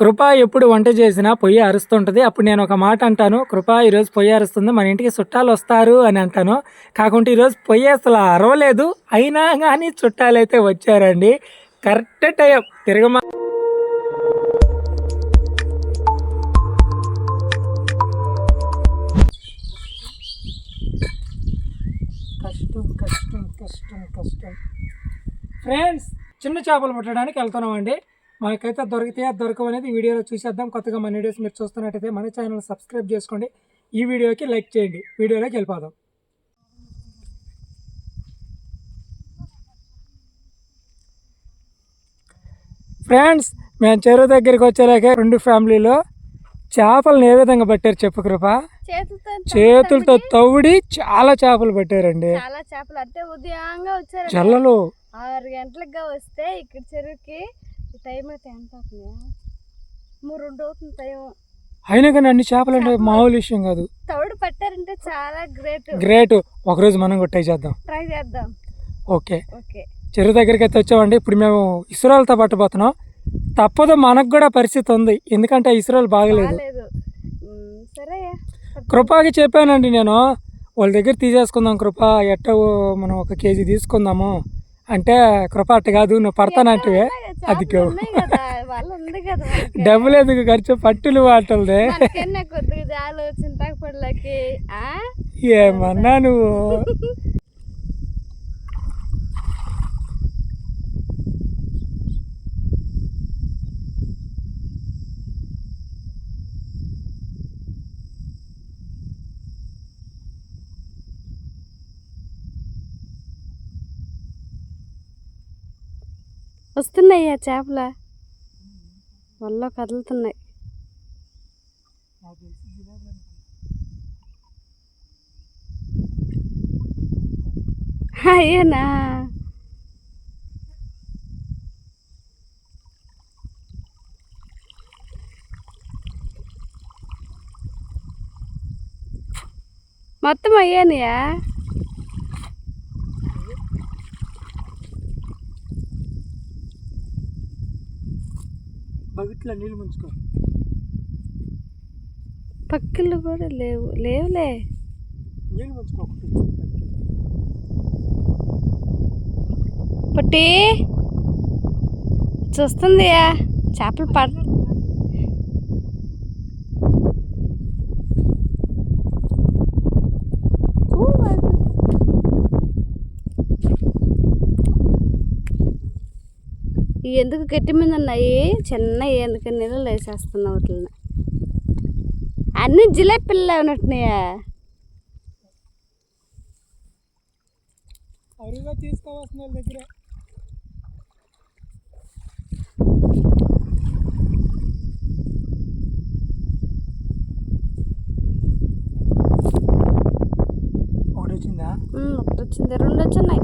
కృప ఎప్పుడు వంట చేసినా పొయ్యి అరుస్తుంటుంది. అప్పుడు నేను ఒక మాట అంటాను, కృప ఈరోజు పొయ్యి అరుస్తుంది, మన ఇంటికి చుట్టాలు వస్తారు అని అంటాను. కాకుంటే ఈరోజు పొయ్యి అసలు అరవలేదు, అయినా కానీ చుట్టాలైతే వచ్చారండి. కరెక్ట్ టైం తిరగమా కష్టం కష్టం కష్టం కష్టం ఫ్రెండ్స్, చిన్న చేపలు పట్టడానికి వెళ్తున్నామండి. మనకైతే దొరికితే దొరకవు అనేది వీడియోలో చూసేద్దాం. కొత్తగా మన వీడియోస్ మీరు చూస్తున్నట్టయితే మన ఛానల్ సబ్స్క్రైబ్ చేసుకోండి, ఈ వీడియోకి లైక్ చేయండి. వీడియోలోకి వెళ్ళిపోదాం. ఫ్రెండ్స్, మేము చెరువు దగ్గరికి వచ్చేలాగే 2 ఫ్యామిలీలో చేపలను ఏ విధంగా పట్టారు చెప్పు కృప? చేతులతో తవ్వుడి చాలా చేపలు పట్టారండి. చాలా చేపలు అంటే ఉదయంగా వచ్చారు, జల్లలు 6 గంటలకు వస్తే ఇక్కడ చెరువుకి టైం అయితే ఎంత అవుతుంది? 3 అవుతుంది టైం. అయినా కానీ అన్ని చేపలు అంటే మామూలు విషయం కాదు. తవుడు పట్టారంటే చాలా గ్రేట్. ఒకరోజు మనం కూడా ట్రై చేద్దాం. ఓకే, చెరువు దగ్గరికి అయితే వచ్చామండి. ఇప్పుడు మేము ఇసురాలతో పట్టబోతున్నాం. తప్పదు, మనకు కూడా పరిస్థితి ఉంది, ఎందుకంటే ఇసురాలు బాగలేదు. సరే, కృపకి చెప్పానండి నేను, వాళ్ళ దగ్గర తీసేసుకుందాం కృప, ఎట్ట మనం 1 కేజీ తీసుకుందాము అంటే, కృప అట్ట కాదు, నువ్వు పడతానంటే అది డబ్బులు ఎందుకు ఖర్చు, పట్టులు వాటలదే ఏమన్నా నువ్వు. వస్తున్నాయ్యా చేపల వల్ల కదులుతున్నాయి. అయ్యేనా మొత్తం అయ్యానయా? బకెట్లో నీళ్ళు ముంచుకో. పక్కలు కూడా లేవులే. నీళ్ళు ముంచుకో. పుట్టి చూస్తుందియా చేపలు పడ. ఎందుకు గట్టి మీద ఉన్నాయి చిన్న, ఎందుకు నీళ్ళు వేసేస్తున్నా వాటిని. అన్ని జిలేబీలు ఉన్నట్టున్నాయా? తీసుకోవాల్సిన వాళ్ళ దగ్గర ఒకటి వచ్చిందా? ఒకటి వచ్చింది, 2 వచ్చినాయి,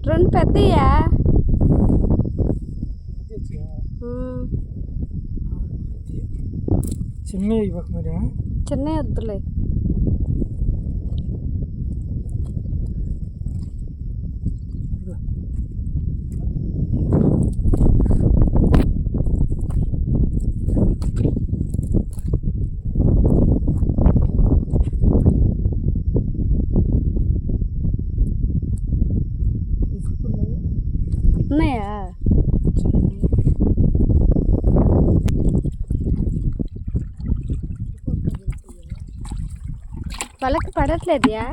2 పెద్దయ్యా. చిన్న ఇవ్వక మరి, చిన్న వద్దులే. ఉన్నాయా? వాళ్ళకి పడట్లేదుయా?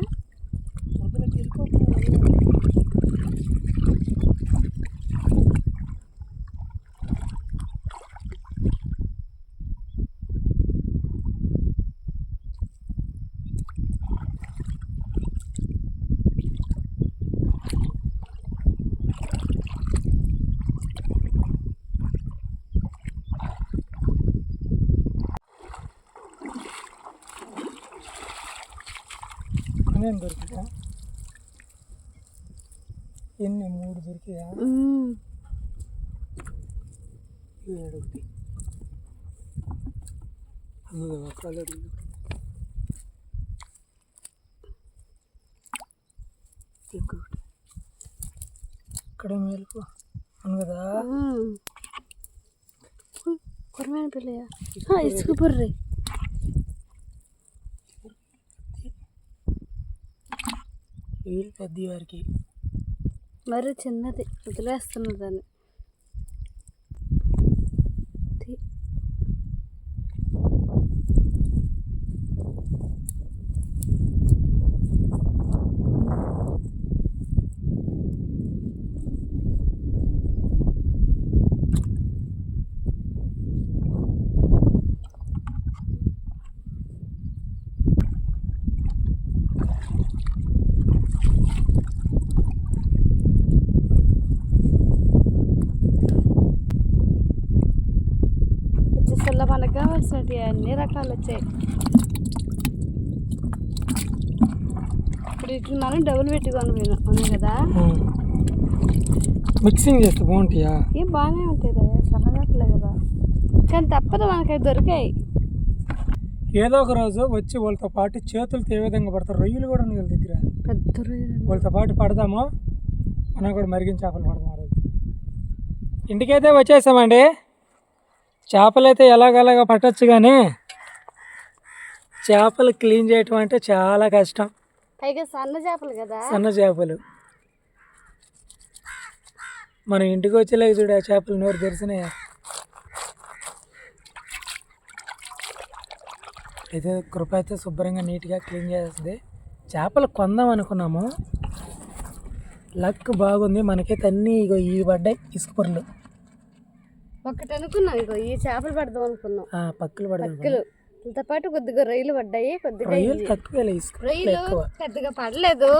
దొరికిదా? ఎన్ని 3 దొరికిదా? 7 కలర్ ఇక్కడ మేలుకు అవును కదా. కొరమైన పిల్లయా ఇసుక బుర్రి. వీళ్ళు పెద్ద వారికి మరి చిన్నది వదిలేస్తున్నా దాన్ని. వచ్చేసల్లా మనకు కావాల్సినవి అన్ని రకాలు వచ్చాయి. ఇప్పుడు ఇట్లా మనం డబ్బులు పెట్టుకొని పోయినాం కదా, మిక్సింగ్ చేస్తే బాగుంటాయా? ఏం బాగానే ఉంటాయి కదా, సన్నదాపలే కదా, కానీ తప్పదు మనకి అవి దొరికాయి. ఏదో ఒక రోజు వచ్చి వాళ్ళతో పాటు చేతులతో ఏ విధంగా పడతారు, రొయ్యలు కూడా ఉన్నాయి వాళ్ళ దగ్గర, పెద్ద రొయ్యలు. వాళ్ళతో పాటు పడదాము, మనం కూడా మరిగిన చేపలు పడదాం ఆ రోజు. ఇంటికైతే వచ్చేసామండి. చేపలు అయితే ఎలాగలాగా పట్టచ్చు, కానీ చేపలు క్లీన్ చేయటం అంటే చాలా కష్టం. పైగా సన్న చేపలు కదా, సన్న చేపలు. మనం ఇంటికి వచ్చేలాగా చూడు, ఆ చేపలు నోరు తెరిసినాయా. అయితే కృప అయితే శుభ్రంగా నీట్గా క్లీన్ చేస్తుంది. చేపలు కొందాం అనుకున్నాము, లక్ బాగుంది, మనకైతే అన్నీ ఇగో ఈ పడ్డాయి ఇసుక పొరలు. ఒకటి అనుకున్నాం, ఇగో ఈ చేపలు పడదాం అనుకున్నాం, పక్కలు పడదాం. పక్కలు దీంతో పాటు కొద్దిగా రొయ్యలు పడ్డాయి. కొద్దిగా రొయ్యలు తక్కువ, ఇసుక రొయ్యలు పెద్దగా పడలేదు,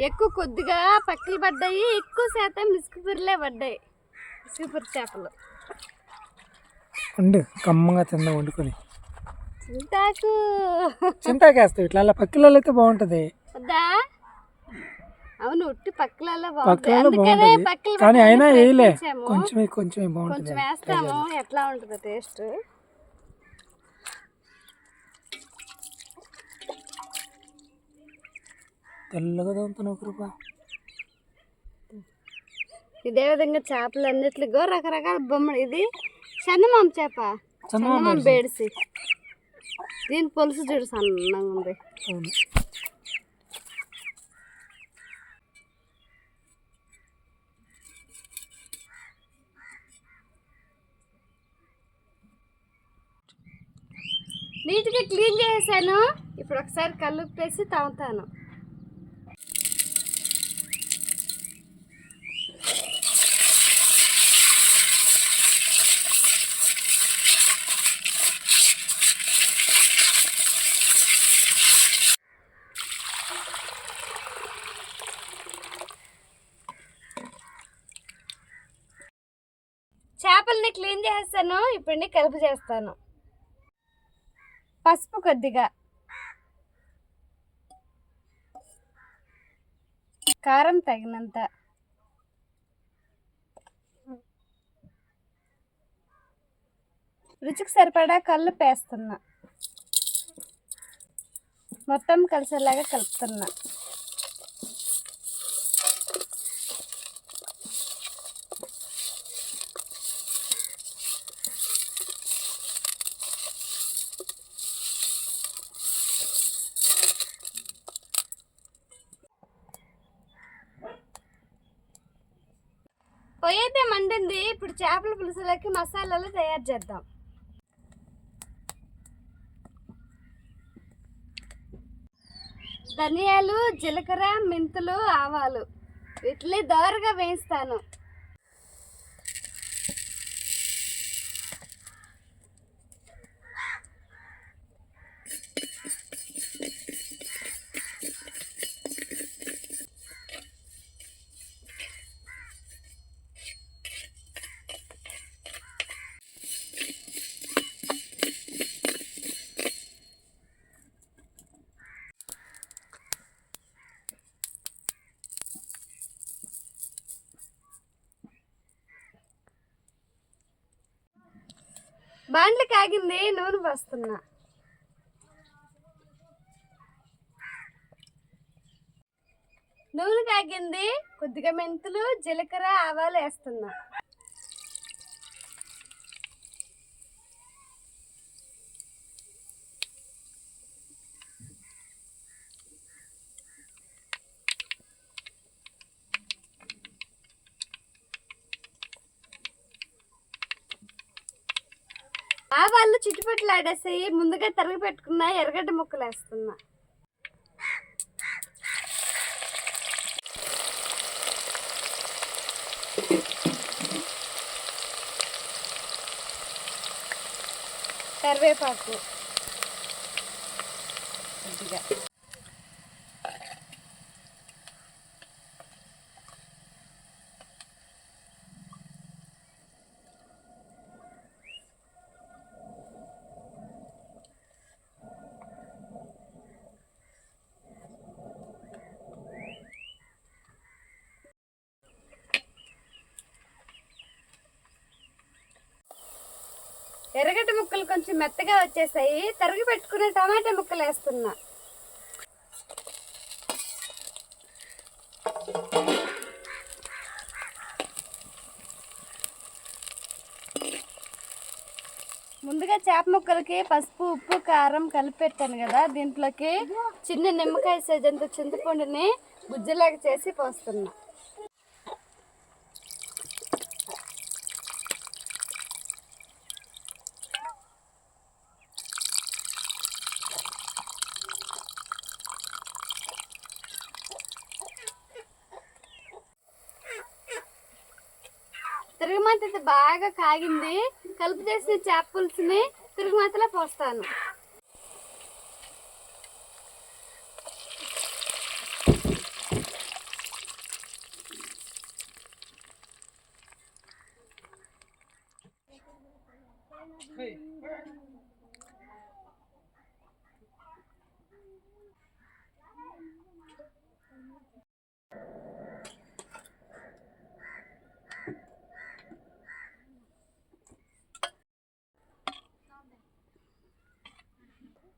ఎక్కువ కొద్దిగా పక్కలు పడ్డాయి, ఎక్కువ శాతం ఇసుకపురిలే పడ్డాయి. ఇసుకపురి చేపలు ఉండు, కమ్మగా తిందాం వండుకొని. చింతాకు ఇట్లా పక్కలలో అయితే బాగుంటది. వద్దా? అవును, ఉట్టి పక్కలలో పక్కలలో బాగుంటది, కానీ అయినా వేయలే, కొంచెం కొంచెం బాగుంటుంది. కొంచెం వేస్తాము, ఎట్లా ఉంటుందో టేస్ట్. తెల్లగా తోముతున్నావు కృప. ఇదే విధంగా చేపలు అన్నిటికో రకరకాల బొమ్మలు. ఇది చందమామ చేప, చందమామ బేడిసి. దీని పులుసు చూడు సన్నగా ఉంది. నీట్గా క్లీన్ చేసాను. ఇప్పుడు ఒకసారి కలుపేసి తాగుతాను. చేపల్ని క్లీన్ చేస్తాను. ఇప్పుడు కలుపు చేస్తాను. పసుపు కొద్దిగా, కారం తగినంత, రుచికి సరిపడా కల్లుప్పు వేస్తున్నా. మొత్తం కలిసేలాగా కలుపుతున్నా. పొయ్యి అయితే మండింది. ఇప్పుడు చేపల పులుసులకి మసాలాలు తయారు చేద్దాం. ధనియాలు, జీలకర్ర, మెంతులు, ఆవాలు వీటిని దోరగా వేయిస్తాను. బాండ్లు కాగింది, నూనె పోస్తున్నా. నూనె కాగింది, కొద్దిగా మెంతులు, జీలకర్ర, ఆవాలు వేస్తున్నా. ఆవాళ్ళు చిట్టుపట్లు ఆడేసి ముందుగా తరిగి పెట్టుకున్న ఎర్రగడ్డ ముక్కలు వేస్తున్నా. కరివేపాకు కొద్దిగా, ఎర్రగడ్డ ముక్కలు కొంచెం మెత్తగా వచ్చేసాయి. తరిగి పెట్టుకునే టమాటా ముక్కలు వేస్తున్నా. ముందుగా చేప ముక్కలకి పసుపు, ఉప్పు, కారం కలిపి పెట్టాను కదా, దీంట్లోకి చిన్న నిమ్మకాయ సైజంత చింతపండుని గుజ్జులాగా చేసి పోస్తున్నా. తిరుగుమాత అయితే బాగా కాగింది. కలుపు చేసిన చేప పులుసుని తిరుగుమాతలో పోస్తాను.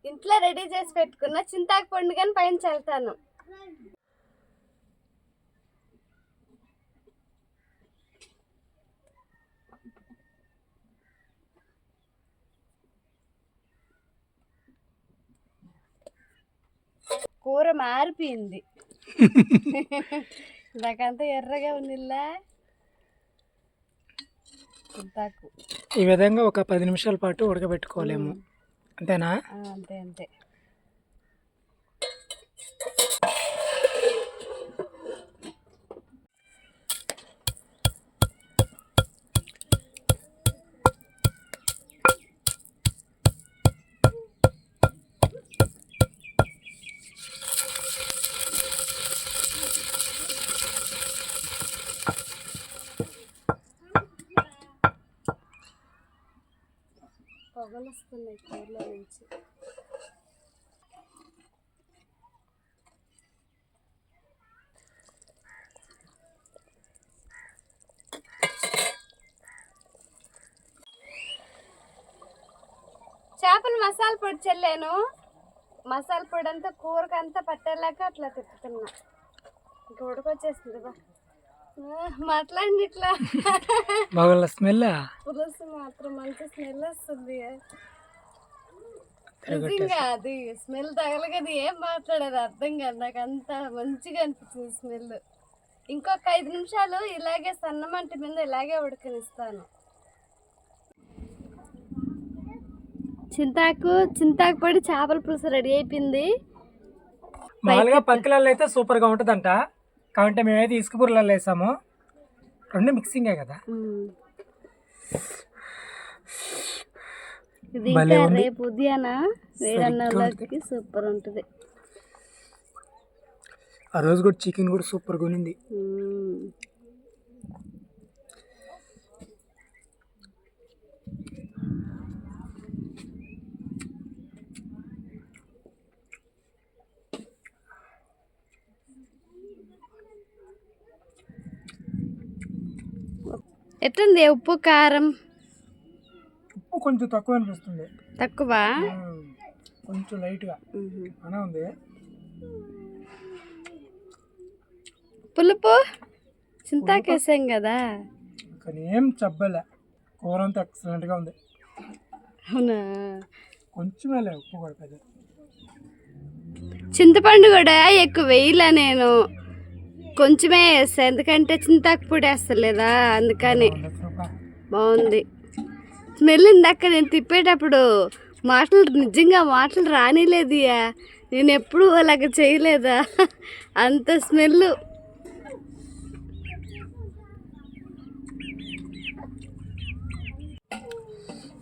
ఇంట్లో రెడీ చేసి పెట్టుకున్న చింతాకు పండు కానీ పైన చల్లుతాను. కూర మారిపోయింది. నాకంతా ఎర్రగా ఉందిలా చింతాకు. ఈ విధంగా ఒక 10 నిమిషాల పాటు ఉడకబెట్టుకోలేము, అంతేనా? అంతే అంతే. పొగలు వస్తున్నాయి కూరలో నుంచి. చేపలు మసాలా పొడి చల్లాను. మసాలా పొడి అంతా కూరకంతా పట్టేలాగా అట్లా తిప్పుతున్నా. ఇంకా ఉడకొచ్చేస్తుంది బా. మాట్లాడి ఇట్లా బాగా స్మెల్, పులుసు మాత్రం మంచి స్మెల్ వస్తుంది. నిజంగా అది స్మెల్ తగలగది ఏం మాట్లాడేది అర్థం కాదు. నాకు అంత మంచిగా అనిపించింది స్మెల్. ఇంకొక 5 నిమిషాలు ఇలాగే సన్నమంటి మీద ఇలాగే ఉడకనిస్తాను. చింతాకు పొడి చేపల పులుసు రెడీ అయిపోయింది. మామూలుగా పక్కిలలో అయితే సూపర్గా ఉంటుందంట, కాబట్టి మేమైతే ఇసుక బుర్రలలో వేసాము. రెండు మిక్సింగే కదా. ఇది ఇంకా రేపు ఉదయాన వేడన్నోళ్ళకి సూపర్ ఉంటుంది. ఆ రోజు కూడా చికెన్ కూడా సూపర్గా ఉంది. ఎట్టుంది ఉప్పు కారం? ఉప్పు కొంచెం తక్కువ అనిపిస్తుంది. తక్కువ, కొంచెం లైట్గా అనే ఉంది. పులుపు చింతాకు వేసాం కదా, కానీ ఏం చెప్పలే. కూర అంతా ఎక్సలెంట్గా ఉంది. అవునా? కొంచెమే లే ఉప్పు కూడా పెద్ద. చింతపండు కూడా ఎక్కువ వేయలే నేను, కొంచెమే వేస్తా. ఎందుకంటే చింతాకు పొడి వేస్తలేదా, అందుకని. బాగుంది. స్మెల్ ఇందాక నేను తిప్పేటప్పుడు నిజంగా మాటలు రానిలేదు. నేను ఎప్పుడు అలాగ చేయలేదా, అంత స్మెల్.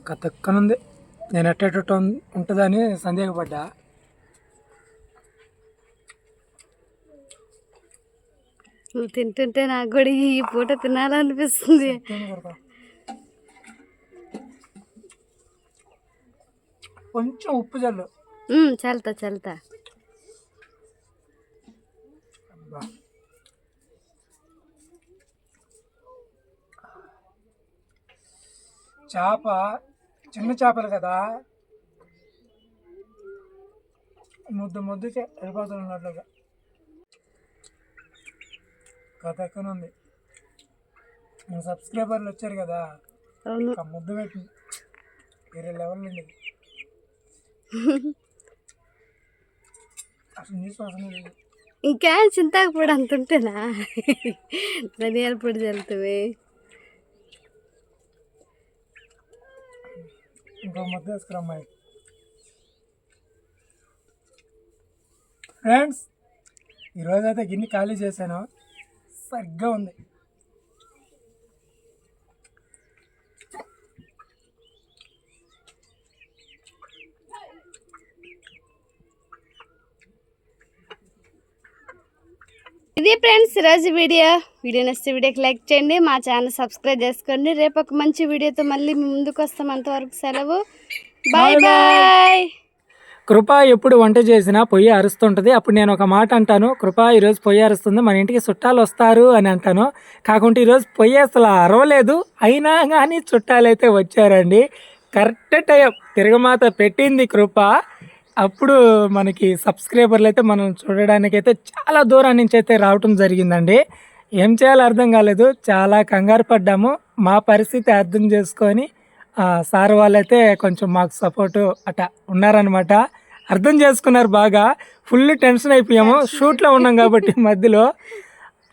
కతక్కనుంది. నేను ఎట్టేట ఉంటుందని సందేహపడ్డా. నువ్వు తింటుంటే నాకు కూడా ఈ పూట తినాలనిపిస్తుంది. కొంచెం ఉప్పు చల్లు. చల్లుతా. చేప చిన్న చేపలు కదా, ముద్దుకే వెళ్ళిపోతున్నట్లుగా కథ ఎక్కనుంది. సబ్స్క్రైబర్లు వచ్చారు కదా, ముద్దు పెట్టి వేరే లెవెల్ అండి. అసలు నీ శ్వాస ఇంకా చింతాకు పొడి అంత ఉంటేనా, ధనియాల పొడి చల్లుతావే. ఇంకో ముద్ద వేసుకురమ్మాయి. ఫ్రెండ్స్, ఈరోజైతే గిన్నె ఖాళీ చేశాను. సరిగ్గా ఉంది. ఇది ఫ్రెండ్స్ ఈరోజు వీడియో నచ్చితే వీడియోకి లైక్ చేయండి, మా ఛానల్ సబ్స్క్రైబ్ చేసుకోండి. రేపు ఒక మంచి వీడియోతో మళ్ళీ మీ ముందుకు వస్తాం. అంతవరకు సెలవు, బాయ్ బాయ్. కృప ఎప్పుడు వంట చేసినా పొయ్యి అరుస్తుంటుంది. అప్పుడు నేను ఒక మాట అంటాను, కృప ఈరోజు పొయ్యి అరుస్తుంది, మన ఇంటికి చుట్టాలు వస్తారు అని అంటాను. కాకుంటే ఈరోజు పొయ్యి అసలు అరవలేదు, అయినా కానీ చుట్టాలు అయితే వచ్చారండి. కరెక్ట్ టైం తిరగమాత పెట్టింది కృప. అప్పుడు మనకి సబ్స్క్రైబర్లు అయితే మనం చూడడానికైతే చాలా దూరం నుంచి అయితే రావటం జరిగిందండి. ఏం చేయాలో అర్థం కాలేదు, చాలా కంగారు పడ్డాము. మా పరిస్థితి అర్థం చేసుకొని సార్ వాళ్ళైతే కొంచెం మాకు సపోర్టు అట్లా ఉన్నారనమాట. అర్థం చేసుకున్నారు బాగా. ఫుల్ టెన్షన్ అయిపోయాము, షూట్లో ఉన్నాం కాబట్టి మధ్యలో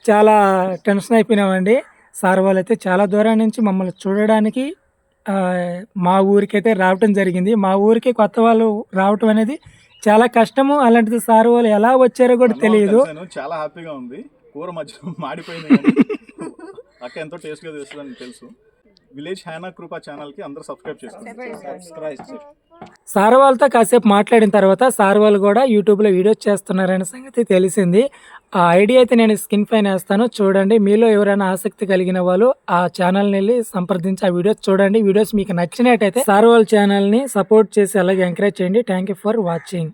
చాలా టెన్షన్ అయిపోయినామండి. సార్ వాళ్ళైతే చాలా దూరం నుంచి మమ్మల్ని చూడడానికి మా ఊరికైతే రావటం జరిగింది. మా ఊరికి కొత్త వాళ్ళు రావటం అనేది చాలా కష్టము. అలాంటిది సార్ వాళ్ళు ఎలా వచ్చారో కూడా తెలియదు. చాలా హ్యాపీగా ఉంది. కూర మధ్యలో మాడిపోయింది, అక్క ఎంతో టేస్ట్గా చేస్తుందని తెలుసు. విలేజ్ హైనా కృప ఛానల్కి అందరూ సబ్స్క్రైబ్ చేసుకోండి. సార్ వాళ్ళతో కాసేపు మాట్లాడిన తర్వాత సార్ వాళ్ళు కూడా యూట్యూబ్లో వీడియోస్ చేస్తున్నారనే సంగతి తెలిసింది. ఆ ఐడియా అయితే నేను స్క్రీన్ పైన వేస్తాను, చూడండి. మీలో ఎవరైనా ఆసక్తి కలిగిన వాళ్ళు ఆ ఛానల్ని వెళ్ళి సంప్రదించి ఆ వీడియోస్ చూడండి. వీడియోస్ మీకు నచ్చినట్టయితే సార్ వాళ్ళ ఛానల్ని సపోర్ట్ చేసి అలాగే ఎంకరేజ్ చేయండి. Thank you for watching.